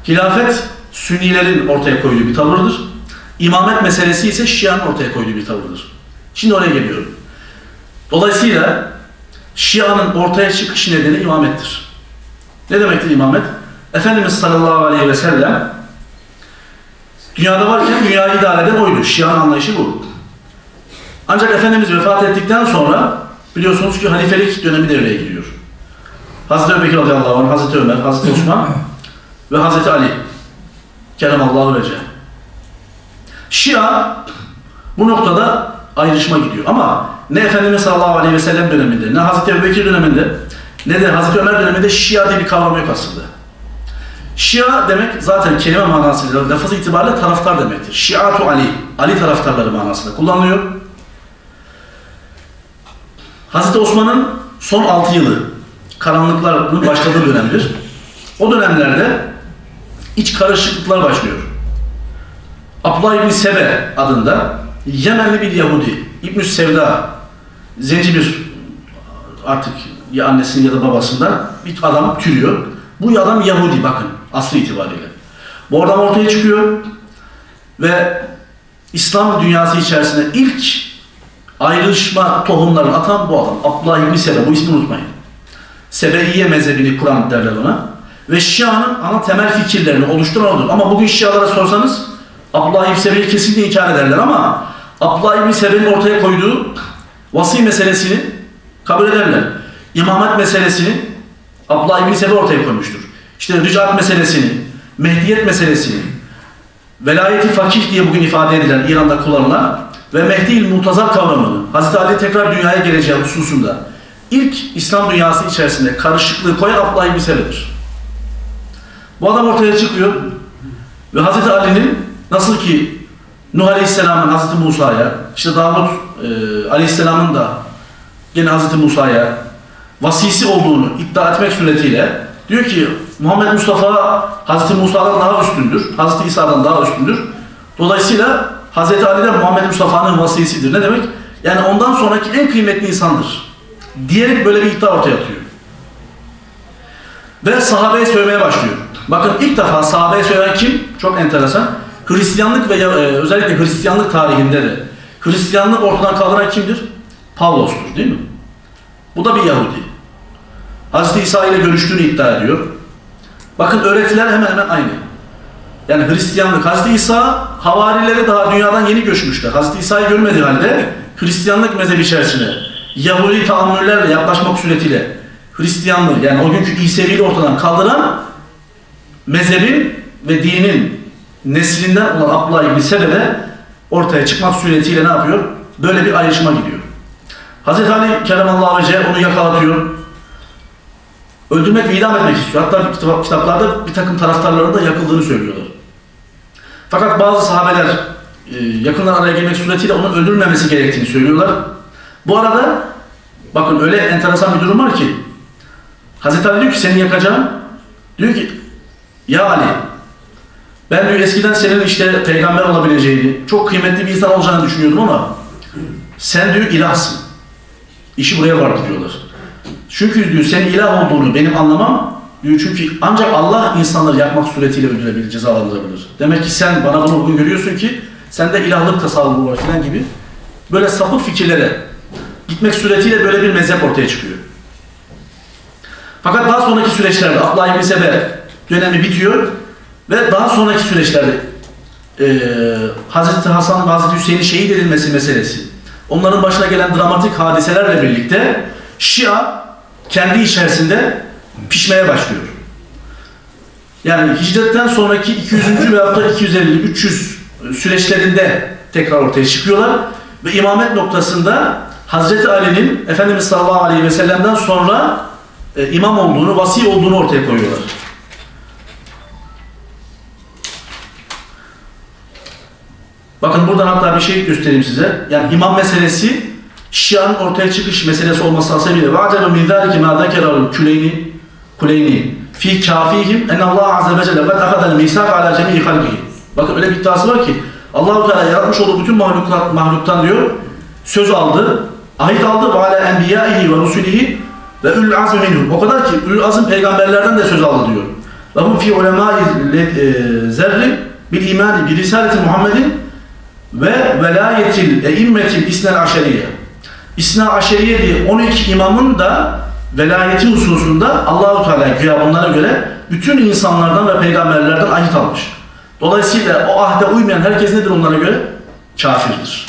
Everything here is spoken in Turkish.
Hilafet Sünnilerin ortaya koyduğu bir tavırdır. İmamet meselesi ise Şia'nın ortaya koyduğu bir tavırdır. Şimdi oraya geliyorum. Dolayısıyla Şia'nın ortaya çıkış nedeni imamettir. Ne demektir imamet? Efendimiz sallallahu aleyhi ve sellem dünyada varken dünyayı idare eden oydu. Şia'nın anlayışı bu. Ancak Efendimiz vefat ettikten sonra biliyorsunuz ki halifelik dönemi devreye giriyor. Hazreti Ebubekir radıyallahu anh, Hazreti Ömer, Hazreti Osman ve Hazreti Ali keremallahu vecehe. Şia bu noktada ayrışma gidiyor. Ama ne Efendimiz sallallahu aleyhi ve sellem döneminde, ne Hazreti Ebubekir döneminde, ne de Hazreti Ömer döneminde Şia diye bir kavram yok aslında. Şia demek zaten kelime manasıyla, lafız itibariyle taraftar demektir. Şiatu Ali, Ali taraftarları manasında kullanılıyor. Hazreti Osman'ın son 6 yılı karanlıkların başladığı dönemdir. O dönemlerde iç karışıklıklar başlıyor. Abdullah İbni Sebe adında Yemenli bir Yahudi, İbn-i Sevda, zenci bir artık ya annesinin ya da babasından bir adam türüyor. Bu adam Yahudi bakın aslı itibariyle. Bu adam ortaya çıkıyor ve İslam dünyası içerisinde ilk ayrışma tohumlarını atan bu adam. Abdullah İbni Sebe, bu ismi unutmayın. Sebeiye mezhebini kuran derler ona. Ve Şia'nın ana temel fikirlerini oluşturan odur. Ama bugün Şialara sorsanız Abdullah İbni Sebe'yi kesinlikle inkar ederler ama Abdullah İbni Sebe'nin ortaya koyduğu vasi meselesini kabul ederler. İmamet meselesini Abdullah İbni Sebe ortaya koymuştur. İşte ricat meselesini, Mehdiyet meselesini, velayeti fakih diye bugün ifade edilen, İran'da kullanılan ve Mehdi-i Muntazar kavramını, Hazreti Ali tekrar dünyaya geleceği hususunda ilk İslam dünyası içerisinde karışıklığı koyan Abdullah İbni Sebe'dir. Bu adam ortaya çıkıyor ve Hazreti Ali'nin nasıl ki Nuh Aleyhisselam'ın Hazreti Musa'ya, işte Davud Aleyhisselam'ın da gene Hazreti Musa'ya vasisi olduğunu iddia etmek suretiyle diyor ki Muhammed Mustafa Hazreti Musa'dan daha üstündür, Hazreti İsa'dan daha üstündür. Dolayısıyla Hazreti Ali de Muhammed Mustafa'nın vasisidir. Ne demek? Yani ondan sonraki en kıymetli insandır diyerek böyle bir iddia ortaya atıyor. Ve sahabeye söylemeye başlıyor. Bakın ilk defa sahabeye söyleyen kim? Çok enteresan. Hristiyanlık ve özellikle Hristiyanlık tarihinde de Hristiyanlık ortadan kaldıran kimdir? Pavlos'tur değil mi? Bu da bir Yahudi. Hazreti İsa ile görüştüğünü iddia ediyor. Bakın öğretiler hemen hemen aynı. Yani Hristiyanlık, Hazreti İsa havarileri daha dünyadan yeni göçmüşler. Hazreti İsa'yı görmediği halde Hristiyanlık mezhebi içerisine Yahudi tahammüllerle yaklaşmak suretiyle Hristiyanlığı yani o günkü İsa'yı ortadan kaldıran mezhebin ve dinin neslinden olan Abdullah İbni Sebe'de ortaya çıkmak suretiyle ne yapıyor? Böyle bir ayrışma gidiyor. Hazreti Ali keremallahu vecehe onu yakalatıyor. Öldürmek ve idam etmek istiyor. Hatta kitaplarda bir takım taraftarların da yakıldığını söylüyorlar. Fakat bazı sahabeler yakından araya girmek suretiyle onu öldürmemesi gerektiğini söylüyorlar. Bu arada bakın öyle enteresan bir durum var ki Hazreti Ali diyor ki seni yakacağım. Diyor ki ya Ali ben diyor eskiden senin işte peygamber olabileceğini, çok kıymetli bir insan olacağını düşünüyordum ama sen diyor ilahsın. İşi buraya vardı diyorlar. Çünkü diyor senin ilah olduğunu benim anlamam diyor çünkü ancak Allah insanları yakmak suretiyle öldürebilir, cezalandırabilir. Demek ki sen bana bunu bugün görüyorsun ki sende ilahlık tasavvuru var falan gibi böyle sapık fikirlere gitmek suretiyle böyle bir mezhep ortaya çıkıyor. Fakat daha sonraki süreçlerde Abdullah İbni Sebe dönemi bitiyor ve daha sonraki süreçlerde Hazreti Hasan ve Hazreti Hüseyin'in şehit edilmesi meselesi, onların başına gelen dramatik hadiselerle birlikte Şia kendi içerisinde pişmeye başlıyor. Yani hicretten sonraki 200. veyahut da 250-300 süreçlerinde tekrar ortaya çıkıyorlar ve imamet noktasında Hazreti Ali'nin Efendimiz sallallahu aleyhi ve sellem'den sonra imam olduğunu, vasi olduğunu ortaya koyuyorlar. Bakın buradan hatta bir şey göstereyim size. Yani imam meselesi Şia'nın ortaya çıkış meselesi olması hasebiyle وَعَجَبَ مِنْ ذَٰلِكِ مَا ذَكَرَ الْكُلَيْنِ فِي كَافِيهِمْ اَنَّ اللّٰهَ عَزَّ وَجَلَ قَدْ أَخَذَ الْمِيثَاقَ عَلَى جَمِيعِ خَلْقِهِ. Bakın öyle bir iddiası var ki Allah-u Teala yaratmış olduğu bütün mahluktan diyor söz aldı, ahit aldı وَعَلَى اَنْبِيَائِهِ وَرُسُلِهِ ve ül azm minhum. O kadar ki ül azm peygamberlerden de söz aldı diyor. ve hum fi ulemâi zerri bil imani bi risaleti Muhammedin ve velayetil eimmetil isnel aşeriye. İsna aşeriye diye 12 imamın da velayeti hususunda Allah-u Teala güya bunlara göre bütün insanlardan ve peygamberlerden ahit almış. Dolayısıyla o ahde uymayan herkes nedir onlara göre? Kafirdir.